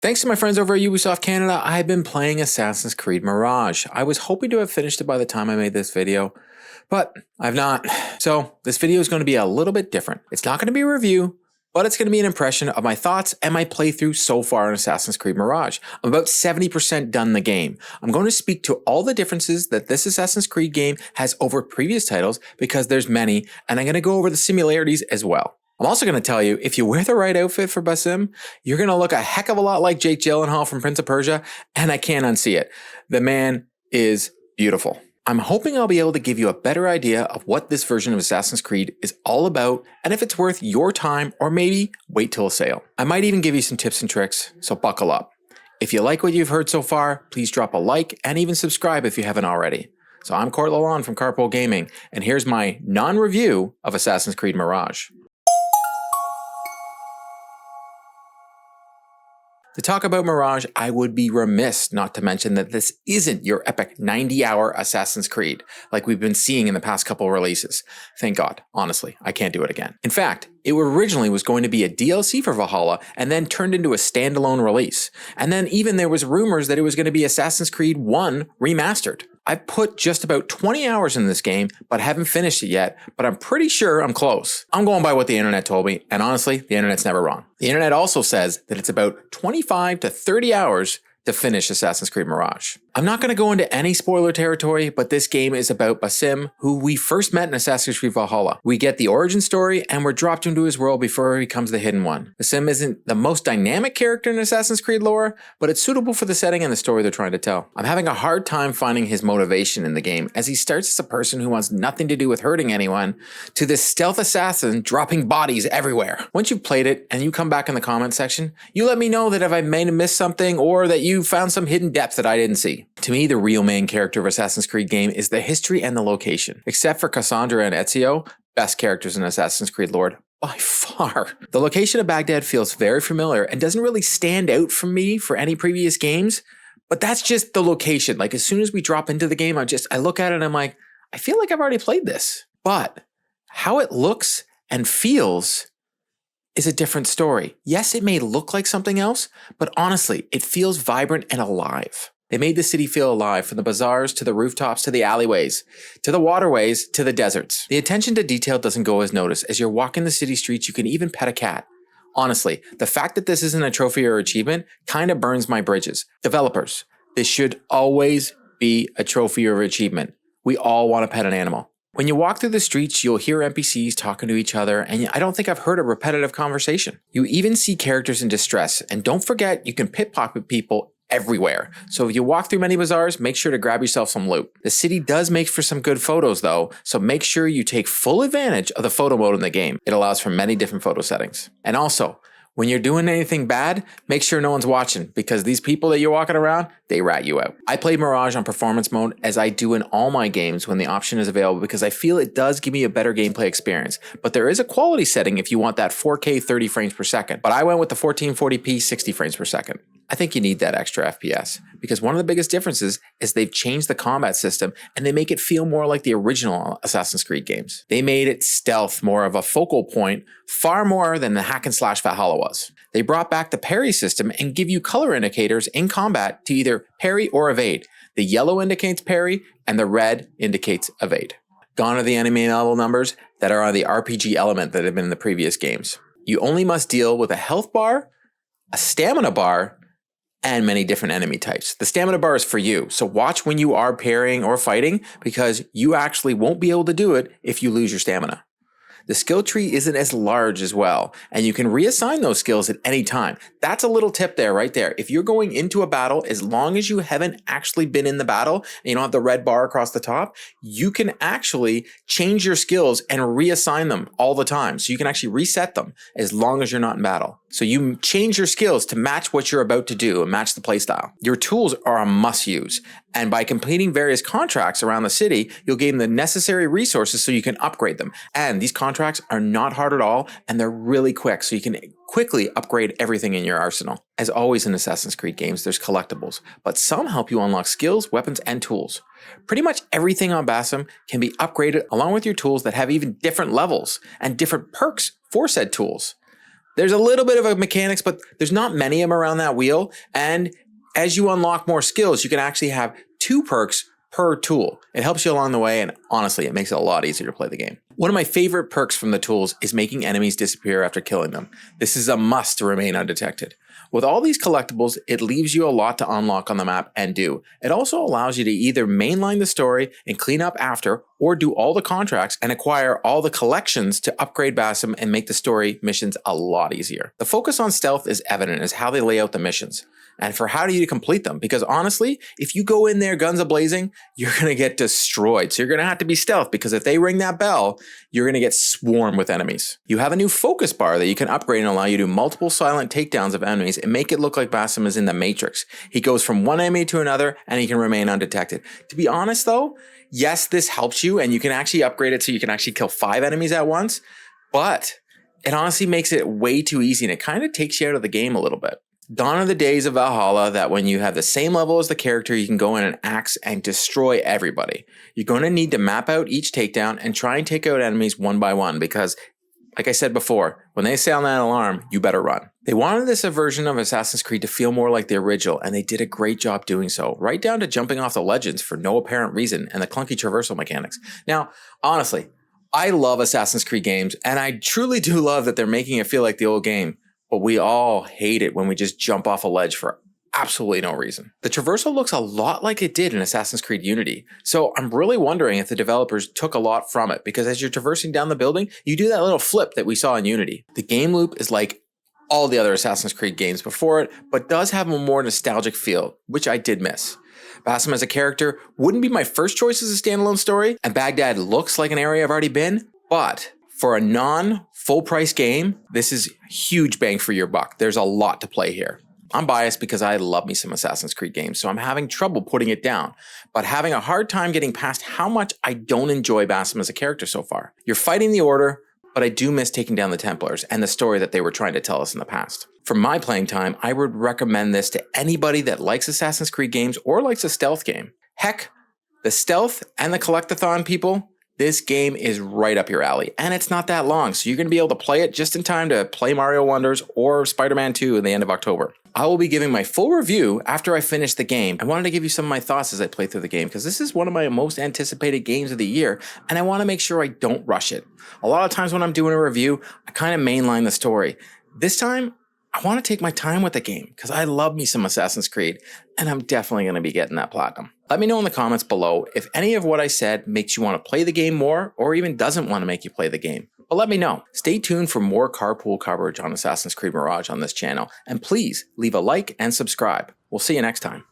Thanks to my friends over at Ubisoft Canada, I've been playing Assassin's Creed Mirage. I was hoping to have finished it by the time I made this video, but I've not. So this video is going to be a little bit different. It's not going to be a review, but it's going to be an impression of my thoughts and my playthrough so far in Assassin's Creed Mirage. I'm about 70% done the game. I'm going to speak to all the differences that this Assassin's Creed game has over previous titles because there's many, and I'm going to go over the similarities as well. I'm also going to tell you, if you wear the right outfit for Basim, you're going to look a heck of a lot like Jake Gyllenhaal from Prince of Persia, and I can't unsee it. The man is beautiful. I'm hoping I'll be able to give you a better idea of what this version of Assassin's Creed is all about, and if it's worth your time, or maybe wait till a sale. I might even give you some tips and tricks, so buckle up. If you like what you've heard so far, please drop a like and even subscribe if you haven't already. So I'm Court Lalonde from Carpole Gaming, and here's my non-review of Assassin's Creed Mirage. To talk about Mirage, I would be remiss not to mention that this isn't your epic 90-hour Assassin's Creed like we've been seeing in the past couple releases. Thank God, honestly, I can't do it again. In fact, it originally was going to be a DLC for Valhalla and then turned into a standalone release. And then even there was rumors that it was going to be Assassin's Creed 1 remastered. I've put just about 20 hours in this game, but haven't finished it yet, but I'm pretty sure I'm close. I'm going by what the internet told me, and honestly, the internet's never wrong. The internet also says that it's about 25 to 30 hours to finish Assassin's Creed Mirage. I'm not going to go into any spoiler territory, but this game is about Basim, who we first met in Assassin's Creed Valhalla. We get the origin story, and we're dropped into his world before he becomes the hidden one. Basim isn't the most dynamic character in Assassin's Creed lore, but it's suitable for the setting and the story they're trying to tell. I'm having a hard time finding his motivation in the game, as he starts as a person who wants nothing to do with hurting anyone, to this stealth assassin dropping bodies everywhere. Once you've played it, and you come back in the comment section, you let me know that if I may have missed something, or that you found some hidden depth that I didn't see. To me, the real main character of Assassin's Creed game is the history and the location. Except for Cassandra and Ezio, best characters in Assassin's Creed lore by far. The location of Baghdad feels very familiar and doesn't really stand out for me for any previous games, but that's just the location. Like as soon as we drop into the game, I look at it and I'm like, I feel like I've already played this. But how it looks and feels is a different story. Yes, it may look like something else, but honestly, it feels vibrant and alive. They made the city feel alive, from the bazaars to the rooftops to the alleyways, to the waterways to the deserts. The attention to detail doesn't go as noticed. As you're walking the city streets, you can even pet a cat. Honestly, the fact that this isn't a trophy or achievement kind of burns my bridges. Developers, this should always be a trophy or achievement. We all want to pet an animal. When you walk through the streets, you'll hear NPCs talking to each other, and I don't think I've heard a repetitive conversation. You even see characters in distress, and don't forget you can pickpocket people everywhere. So if you walk through many bazaars, make sure to grab yourself some loot. The city does make for some good photos though, so make sure you take full advantage of the photo mode in the game. It allows for many different photo settings. And also, when you're doing anything bad, make sure no one's watching, because these people that you're walking around, they rat you out. I played Mirage on performance mode, as I do in all my games when the option is available, because I feel it does give me a better gameplay experience. But there is a quality setting if you want that 4K 30 frames per second. But I went with the 1440p 60 frames per second. I think you need that extra FPS, because one of the biggest differences is they've changed the combat system and they make it feel more like the original Assassin's Creed games. They made it stealth more of a focal point, far more than the hack and slash Valhalla was. They brought back the parry system and give you color indicators in combat to either parry or evade. The yellow indicates parry and the red indicates evade. Gone are the enemy level numbers that are on the RPG element that have been in the previous games. You only must deal with a health bar, a stamina bar, and many different enemy types. The stamina bar is for you, so watch when you are parrying or fighting, because you actually won't be able to do it if you lose your stamina. The skill tree isn't as large as well, and you can reassign those skills at any time. That's a little tip there, right there. If you're going into a battle, as long as you haven't actually been in the battle, and you don't have the red bar across the top, you can actually change your skills and reassign them all the time. So you can actually reset them as long as you're not in battle. So you change your skills to match what you're about to do and match the playstyle. Your tools are a must use. And by completing various contracts around the city, you'll gain the necessary resources so you can upgrade them. And these contracts are not hard at all, and they're really quick, so you can quickly upgrade everything in your arsenal. As always in Assassin's Creed games, there's collectibles, but some help you unlock skills, weapons, and tools. Pretty much everything on Basim can be upgraded along with your tools that have even different levels and different perks for said tools. There's a little bit of a mechanics, but there's not many of them around that wheel. And as you unlock more skills, you can actually have 2 perks per tool. It helps you along the way, and honestly, it makes it a lot easier to play the game. One of my favorite perks from the tools is making enemies disappear after killing them. This is a must to remain undetected. With all these collectibles, it leaves you a lot to unlock on the map and do. It also allows you to either mainline the story and clean up after, or do all the contracts and acquire all the collections to upgrade Bowsah and make the story missions a lot easier. The focus on stealth is evident as how they lay out the missions, and for how do you complete them, because honestly, if you go in there guns a-blazing, you're going to get destroyed. So you're going to have to be stealth, because if they ring that bell, you're going to get swarmed with enemies. You have a new focus bar that you can upgrade and allow you to do multiple silent takedowns of enemies and make it look like Bowsah is in the Matrix. He goes from one enemy to another and he can remain undetected. To be honest though, yes, this helps you and you can actually upgrade it so you can actually kill 5 enemies at once, but it honestly makes it way too easy and it kind of takes you out of the game a little bit. Gone are the days of Valhalla that when you have the same level as the character, you can go in and axe and destroy everybody. You're going to need to map out each takedown and try and take out enemies one by one because, like I said before, when they sound that alarm, you better run. They wanted this version of Assassin's Creed to feel more like the original, and they did a great job doing so, right down to jumping off the legends for no apparent reason and the clunky traversal mechanics. Now, honestly, I love Assassin's Creed games, and I truly do love that they're making it feel like the old game. But we all hate it when we just jump off a ledge for absolutely no reason. The traversal looks a lot like it did in Assassin's Creed Unity. So I'm really wondering if the developers took a lot from it, because as you're traversing down the building, you do that little flip that we saw in Unity. The game loop is like all the other Assassin's Creed games before it, but does have a more nostalgic feel, which I did miss. Bowsah as a character wouldn't be my first choice as a standalone story, and Baghdad looks like an area I've already been, but for a non-full price game, this is huge bang for your buck. There's a lot to play here. I'm biased because I love me some Assassin's Creed games, so I'm having trouble putting it down, but having a hard time getting past how much I don't enjoy Bowsah as a character so far. You're fighting the Order, but I do miss taking down the Templars and the story that they were trying to tell us in the past. For my playing time, I would recommend this to anybody that likes Assassin's Creed games or likes a stealth game. Heck, the stealth and the collectathon people, this game is right up your alley, and it's not that long, so you're going to be able to play it just in time to play Mario Wonders or Spider-Man 2 in the end of October. I will be giving my full review after I finish the game. I wanted to give you some of my thoughts as I play through the game, because this is one of my most anticipated games of the year, and I want to make sure I don't rush it. A lot of times when I'm doing a review, I kind of mainline the story. This time, I want to take my time with the game, because I love me some Assassin's Creed, and I'm definitely going to be getting that platinum. Let me know in the comments below if any of what I said makes you want to play the game more, or even doesn't want to make you play the game. But let me know. Stay tuned for more carpool coverage on Assassin's Creed Mirage on this channel, and please leave a like and subscribe. We'll see you next time.